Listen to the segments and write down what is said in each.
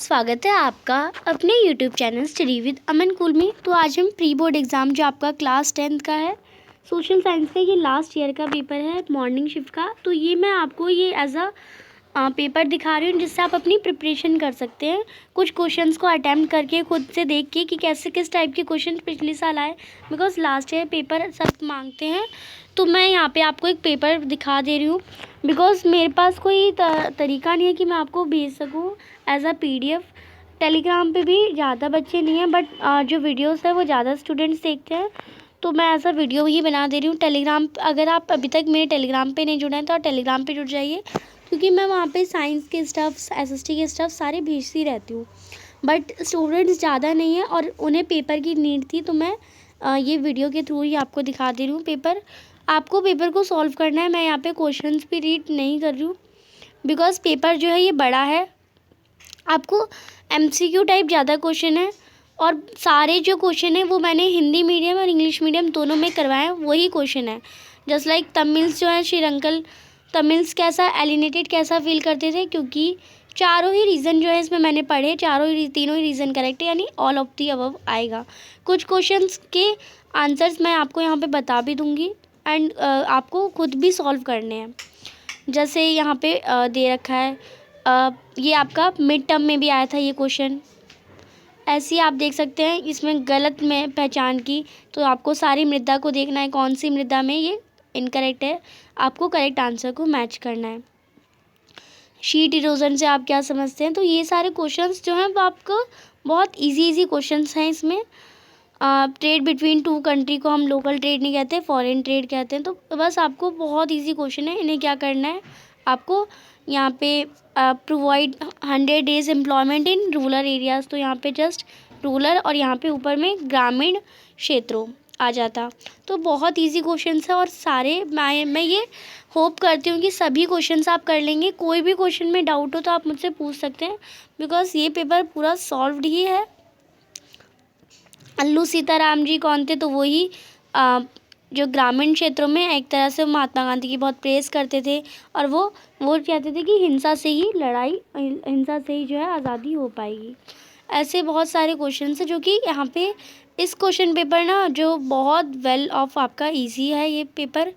स्वागत है आपका अपने YouTube channel study with Aman cool में। तो आज हम प्री बोर्ड एग्ज़ाम जो आपका क्लास 10th का है, सोशल साइंस का, ये लास्ट ईयर का पेपर है मॉर्निंग शिफ्ट का। तो ये मैं आपको ये एज अ पेपर दिखा रही हूँ जिससे आप अपनी प्रिपरेशन कर सकते हैं। कुछ क्वेश्चंस को अटैम्प्ट करके खुद से देख के कि कैसे किस टाइप के क्वेश्चन पिछले साल आए, बिकॉज लास्ट ईयर पेपर सब मांगते हैं। तो मैं यहाँ पे आपको एक पेपर दिखा दे रही हूँ, बिकॉज मेरे पास कोई तरीका नहीं है कि मैं आपको भेज सकूँ एज अ PDF। टेलीग्राम पे भी ज़्यादा बच्चे नहीं हैं, बट जो वीडियोस है वो ज़्यादा स्टूडेंट्स देखते हैं, तो मैं ऐसा वीडियो ही बना दे रही हूँ। टेलीग्राम, अगर आप अभी तक मेरे टेलीग्राम पे नहीं जुड़े हैं तो आप टेलीग्राम पे जुड़ जाइए, क्योंकि मैं वहाँ पे साइंस के स्टफ्स, SST के स्टफ सारे भेजती रहती हूँ। बट स्टूडेंट्स ज़्यादा नहीं है और उन्हें पेपर की नीड थी, तो मैं ये वीडियो के थ्रू ही आपको दिखा दे रही हूँ पेपर। आपको पेपर को सॉल्व करना है। मैं यहाँ पे क्वेश्चंस भी रीड नहीं कर रही हूँ, बिकॉज पेपर जो है ये बड़ा है। आपको MCQ टाइप ज़्यादा क्वेश्चन है, और सारे जो क्वेश्चन है वो मैंने हिंदी मीडियम और इंग्लिश मीडियम दोनों में करवाए हैं, वही क्वेश्चन है। जस्ट लाइक तमिल्स जो है, श्रीलंकन तमिल्स कैसा एलिनेटेड कैसा फील करते थे, क्योंकि चारों ही रीज़न जो है इसमें मैंने पढ़े, तीनों ही रीज़न करेक्ट है, यानी ऑल ऑफ दी अबव आएगा। कुछ क्वेश्चंस के आंसर्स मैं आपको यहाँ पे बता भी दूँगी, एंड आपको खुद भी सॉल्व करने हैं। जैसे यहाँ पे दे रखा है, ये आपका मिड टर्म में भी आया था ये क्वेश्चन। ऐसे ही आप देख सकते हैं, इसमें गलत में पहचान की, तो आपको सारी मृदा को देखना है, कौन सी मृदा में ये इनकरेक्ट है, आपको करेक्ट आंसर को मैच करना है। शीट इरोजन से आप क्या समझते हैं। तो ये सारे क्वेश्चंस जो हैं वो आपको बहुत इजी क्वेश्चंस हैं इसमें। ट्रेड बिटवीन टू कंट्री को हम लोकल ट्रेड नहीं कहते, फॉरेन ट्रेड कहते हैं। तो बस आपको बहुत इजी क्वेश्चन है, इन्हें क्या करना है, आपको यहाँ पे provide 100 days employment in rural areas, तो यहाँ पे जस्ट रूरल और यहाँ पे ऊपर में ग्रामीण क्षेत्रों आ जाता। तो बहुत इजी क्वेश्चंस है, और सारे मैं ये होप करती हूँ कि सभी क्वेश्चंस आप कर लेंगे। कोई भी क्वेश्चन में डाउट हो तो आप मुझसे पूछ सकते हैं, बिकॉज ये पेपर पूरा सॉल्व्ड ही है। अल्लू सीताराम जी कौन थे, तो वही जो ग्रामीण क्षेत्रों में एक तरह से महात्मा गांधी की बहुत प्रेस करते थे, और वो कहते थे कि हिंसा से ही जो है आज़ादी हो पाएगी। ऐसे बहुत सारे क्वेश्चन हैं जो कि यहाँ पे इस क्वेश्चन पेपर ना, जो बहुत वेल ऑफ आपका इजी है ये पेपर।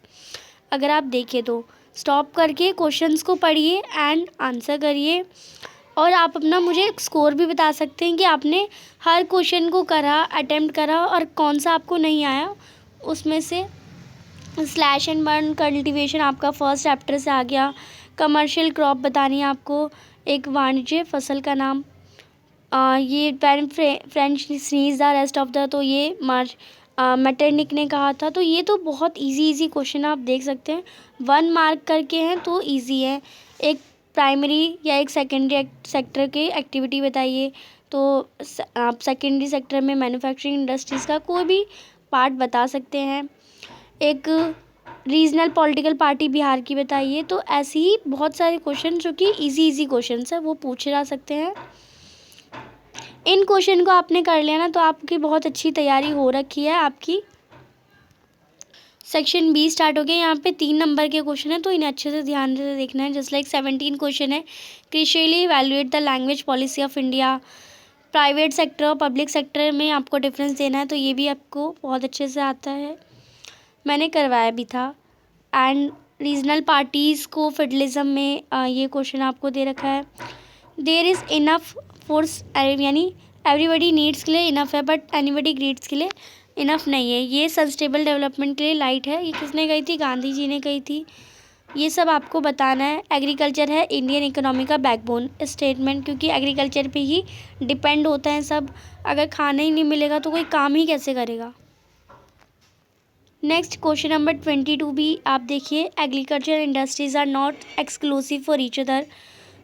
अगर आप देखें तो स्टॉप करके क्वेश्चंस को पढ़िए एंड आंसर करिए, और आप अपना मुझे स्कोर भी बता सकते हैं कि आपने हर क्वेश्चन को करा, अटेम्प्ट करा, और कौन सा आपको नहीं आया। उसमें से स्लैश एंड बर्न कल्टीवेशन आपका फर्स्ट चैप्टर से आ गया। कमर्शियल क्रॉप बतानी है आपको, एक वाणिज्य फसल का नाम। ये French sneeze the rest of the, तो ये मैटरनिक ने कहा था। तो ये तो बहुत इजी क्वेश्चन आप देख सकते हैं, 1 मार्क करके हैं तो इजी है। एक प्राइमरी या एक सेकेंडरी सेक्टर की एक्टिविटी बताइए, तो आप सेकेंडरी सेक्टर में मैन्युफैक्चरिंग इंडस्ट्रीज़ का कोई भी पार्ट बता सकते हैं। एक रीजनल पॉलिटिकल पार्टी बिहार की बताइए। तो ऐसे ही बहुत सारे क्वेश्चन जो कि इजी क्वेश्चंस है वो पूछे जा सकते हैं। इन क्वेश्चन को आपने कर लिया ना, तो आपकी बहुत अच्छी तैयारी हो रखी है। आपकी सेक्शन B स्टार्ट हो गया। यहाँ पे 3 नंबर के क्वेश्चन है, तो इन्हें अच्छे से ध्यान से देखना है। जस्ट लाइक 17 क्वेश्चन है, critically evaluate the language policy of India. Private sector और पब्लिक सेक्टर में आपको डिफरेंस देना है, तो ये भी आपको बहुत अच्छे से आता है, मैंने करवाया भी था। एंड रीजनल पार्टीज़ को फेडरलिज्म में ये क्वेश्चन आपको दे रखा है। देयर इज़ इनफ फोर्स, यानी एवरीबडी नीड्स के लिए इनफ है, बट एनीबडी ग्रीड्स के लिए इनफ नहीं है। ये सस्टेनेबल डेवलपमेंट के लिए लाइट है, ये किसने कही थी, गांधी जी ने कही थी। ये सब आपको बताना है। एग्रीकल्चर है इंडियन इकोनॉमी का बैकबोन स्टेटमेंट, क्योंकि एग्रीकल्चर पे ही डिपेंड होता है सब। अगर खाना ही नहीं मिलेगा तो कोई काम ही कैसे करेगा। नेक्स्ट क्वेश्चन नंबर 22 भी आप देखिए, agriculture industries are not exclusive for each other,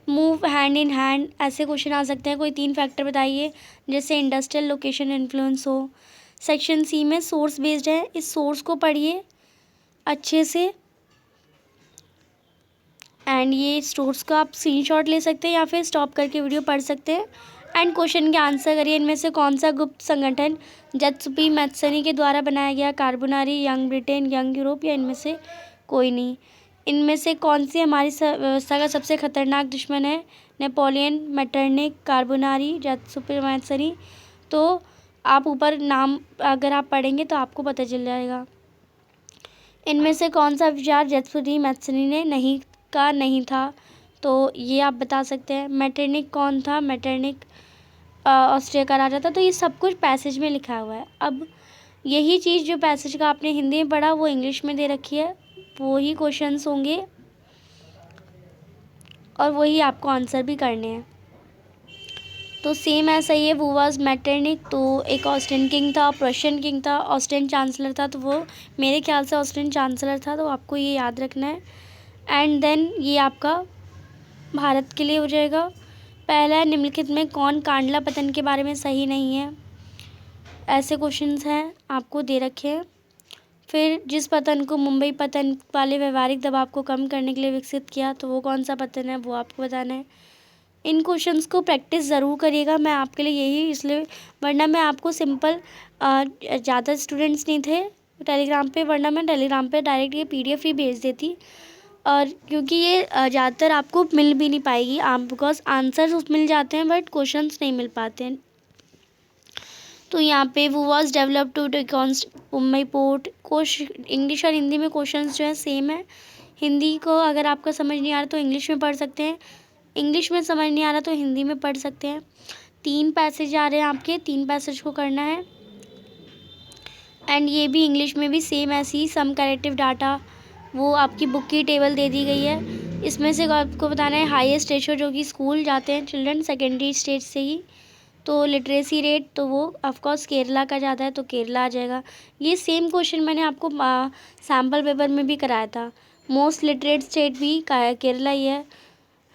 move hand in hand. ऐसे क्वेश्चन आ सकते हैं। कोई 3 फैक्टर बताइए जैसे इंडस्ट्रियल लोकेशन इन्फ्लुएंस हो। सेक्शन C में सोर्स बेस्ड है, इस सोर्स को पढ़िए अच्छे से, एंड ये सोर्स का आप स्क्रीनशॉट ले सकते हैं या फिर स्टॉप करके वीडियो पढ़ सकते हैं, एंड क्वेश्चन के आंसर करिए। इनमें से कौन सा गुप्त संगठन जत्सुपी मैथ्सनी के द्वारा बनाया गया, Carbonari, young Britain, young Europe, या इनमें से कोई नहीं। इनमें से कौन सी हमारी व्यवस्था का सबसे खतरनाक दुश्मन है, नेपोलियन, मेटरनिक, कार्बोनारी, सुपरमैथसनी। तो आप ऊपर नाम अगर आप पढ़ेंगे तो आपको पता चल जाएगा। इनमें से कौन सा विचार सुपरमैथसनी ने नहीं था, तो ये आप बता सकते हैं। मेटरनिक कौन था? मेटरनिक ऑस्ट्रिया का राजा था। तो ये सब कुछ पैसेज में लिखा हुआ है। अब यही चीज़ जो पैसेज का आपने हिंदी में पढ़ा वो इंग्लिश में दे रखी है, वही क्वेश्चंस होंगे और वही आपको आंसर भी करने हैं। तो सेम ऐसा ही है, वो वाज मेटरनिक, तो एक ऑस्ट्रियन किंग था, प्रशियन किंग था, ऑस्ट्रियन चांसलर था, तो वो मेरे ख्याल से ऑस्ट्रियन चांसलर था, तो आपको ये याद रखना है। एंड देन ये आपका भारत के लिए हो जाएगा। पहला है, निम्नलिखित में कौन कांडला पतन के बारे में सही नहीं है? ऐसे क्वेश्चंस हैं आपको दे रखे हैं। फिर जिस पतन को मुंबई पतन वाले व्यवहारिक दबाव को कम करने के लिए विकसित किया, तो वो कौन सा पतन है, वो आपको बताना है। इन क्वेश्चंस को प्रैक्टिस ज़रूर करिएगा, मैं आपके लिए यही इसलिए, वरना मैं आपको सिंपल ज़्यादा स्टूडेंट्स नहीं थे टेलीग्राम पे, वरना मैं टेलीग्राम पे डायरेक्ट ये PDF ही भेज देती। और क्योंकि ये ज़्यादातर आपको मिल भी नहीं पाएगी, आप बिकॉज आंसर्स मिल जाते हैं बट क्वेश्चंस नहीं मिल पाते हैं। तो यहाँ पे वो was develop to Mumbai port. English और हिंदी में क्वेश्चंस जो है सेम है। हिंदी को अगर आपका समझ नहीं आ रहा तो इंग्लिश में पढ़ सकते हैं, इंग्लिश में समझ नहीं आ रहा तो हिंदी में पढ़ सकते हैं। 3 पैसेज आ रहे हैं आपके, 3 पैसेज को करना है। एंड ये भी इंग्लिश में भी सेम ऐसी ही सम करेक्टिव डाटा, वो आपकी बुक की टेबल दे दी गई है। इसमें से आपको बताना है हाईएस्ट रेशो जो कि स्कूल जाते हैं चिल्ड्रन सेकेंडरी स्टेज से ही, तो लिटरेसी रेट तो वो ऑफकोर्स केरला का ज़्यादा है, तो केरला आ जाएगा। ये सेम क्वेश्चन मैंने आपको सैम्पल पेपर में भी कराया था। मोस्ट लिटरेट स्टेट भी केरला ही है।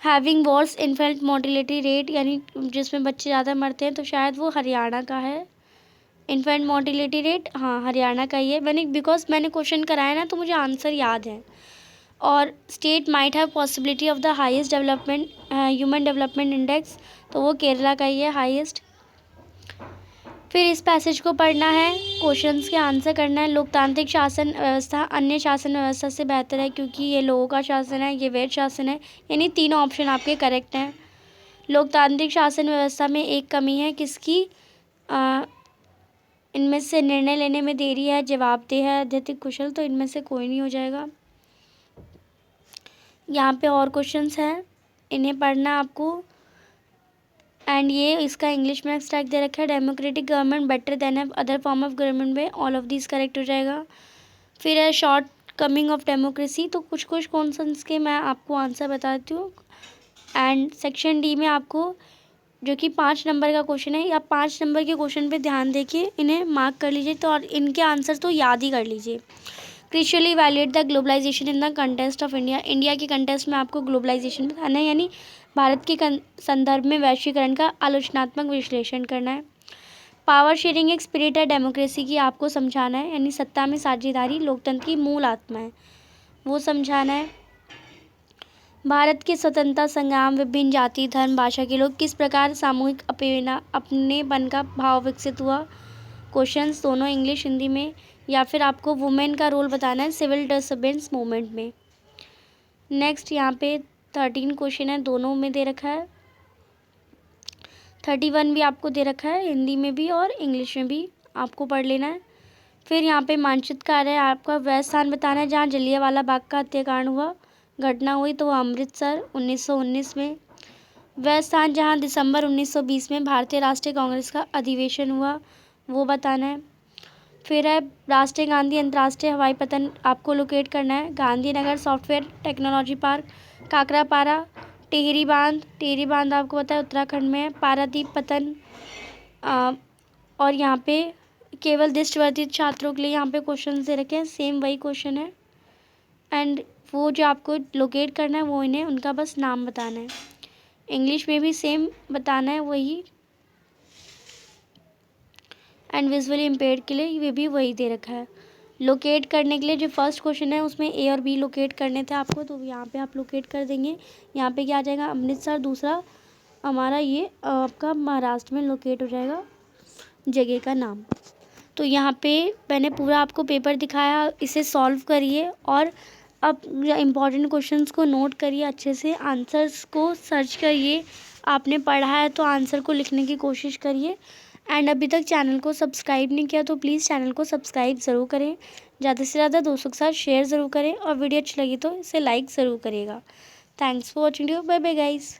Having worse infant mortality rate, यानी जिसमें बच्चे ज़्यादा मरते हैं, तो शायद वो हरियाणा का है। इन्फेंट मोर्टिलिटी रेट, हाँ हरियाणा का ही है। बिकॉज मैंने क्वेश्चन कराया ना तो मुझे आंसर याद है। और state might have possibility of the highest development human development index, तो वो केरला का ही है हाईएस्ट। फिर इस पैसेज को पढ़ना है, क्वेश्चंस के आंसर करना है। लोकतांत्रिक शासन व्यवस्था अन्य शासन व्यवस्था से बेहतर है क्योंकि ये लोगों का शासन है, ये वैध शासन है, यानी तीनों ऑप्शन आपके करेक्ट हैं। लोकतांत्रिक शासन व्यवस्था में एक कमी है, किसकी? इनमें से निर्णय लेने में देरी है, जवाबदेह है, अत्यधिक कुशल, तो इनमें से कोई नहीं हो जाएगा। यहाँ पे और क्वेश्चंस हैं, इन्हें पढ़ना आपको। एंड ये इसका इंग्लिश में एक्सट्रैक्ट दे रखा है, democratic government better than other form of government में, ऑल ऑफ दिस करेक्ट हो जाएगा। फिर है शॉर्ट कमिंग ऑफ डेमोक्रेसी, तो कुछ कुछ कॉन्सेप्ट्स के मैं आपको आंसर बताती हूँ। एंड सेक्शन डी में आपको जो कि 5 नंबर का क्वेश्चन है, या 5 नंबर के क्वेश्चन पे ध्यान देखिए, इन्हें मार्क कर लीजिए, तो और इनके आंसर तो याद ही कर लीजिए। Critically evaluate the globalisation in the context of India, India के कंटेस्ट में आपको ग्लोबलाइजेशन बताना है, यानी भारत के संदर्भ में वैश्वीकरण का आलोचनात्मक विश्लेषण करना है। पावर शेयरिंग एक स्पिरिट है डेमोक्रेसी की, आपको समझाना है, यानी सत्ता में साझेदारी लोकतंत्र की मूल आत्मा है, वो समझाना है। भारत के स्वतंत्रता संग्राम, विभिन्न जाति धर्म भाषा के लोग किस प्रकार सामूहिक अपनेपन का भाव विकसित हुआ, क्वेश्चंस दोनों इंग्लिश हिंदी में। या फिर आपको वुमेन का रोल बताना है सिविल डिसोबेडिएंस मूवमेंट में। नेक्स्ट यहाँ पे 13 क्वेश्चन है, दोनों में दे रखा है। 31 भी आपको दे रखा है, हिंदी में भी और इंग्लिश में भी, आपको पढ़ लेना है। फिर यहाँ पे मानचित्र कार्य है आपका, वह स्थान बताना है जहाँ जलियांवाला बाग का हत्याकांड हुआ, घटना हुई, तो वह अमृतसर 1919 में। वह स्थान जहाँ दिसंबर 1920 में भारतीय राष्ट्रीय कांग्रेस का अधिवेशन हुआ, वो बताना है। फिर है राष्ट्रीय गांधी अंतर्राष्ट्रीय हवाई पतन, आपको लोकेट करना है। Gandhinagar software technology park, Kakrapar, Tehri बांध आपको पता है उत्तराखंड में है। पारादीप पतन, और यहाँ पे केवल दृष्टिवर्धित छात्रों के लिए यहाँ पे क्वेश्चन दे रखे हैं, सेम वही क्वेश्चन है। एंड वो जो आपको लोकेट करना है वो इन्हें उनका बस नाम बताना है। इंग्लिश में भी सेम बताना है वही। एंड विजुअली इम्पेयर्ड के लिए ये भी वही दे रखा है। लोकेट करने के लिए जो फर्स्ट क्वेश्चन है उसमें ए और बी लोकेट करने थे आपको, तो यहाँ पे आप लोकेट कर देंगे। यहाँ पे क्या आ जाएगा, अमृतसर, दूसरा हमारा ये आपका महाराष्ट्र में लोकेट हो जाएगा जगह का नाम। तो यहाँ पे मैंने पूरा आपको पेपर दिखाया, इसे सॉल्व करिए और अब इम्पॉर्टेंट क्वेश्चंस को नोट करिए अच्छे से, आंसर्स को सर्च करिए, आपने पढ़ा है तो आंसर को लिखने की कोशिश करिए। एंड अभी तक चैनल को सब्सक्राइब नहीं किया तो प्लीज़ चैनल को सब्सक्राइब ज़रूर करें, ज़्यादा से ज़्यादा दोस्तों के साथ शेयर ज़रूर करें, और वीडियो अच्छी लगी तो इसे लाइक ज़रूर करिएगा। Thanks for watching, bye bye guys.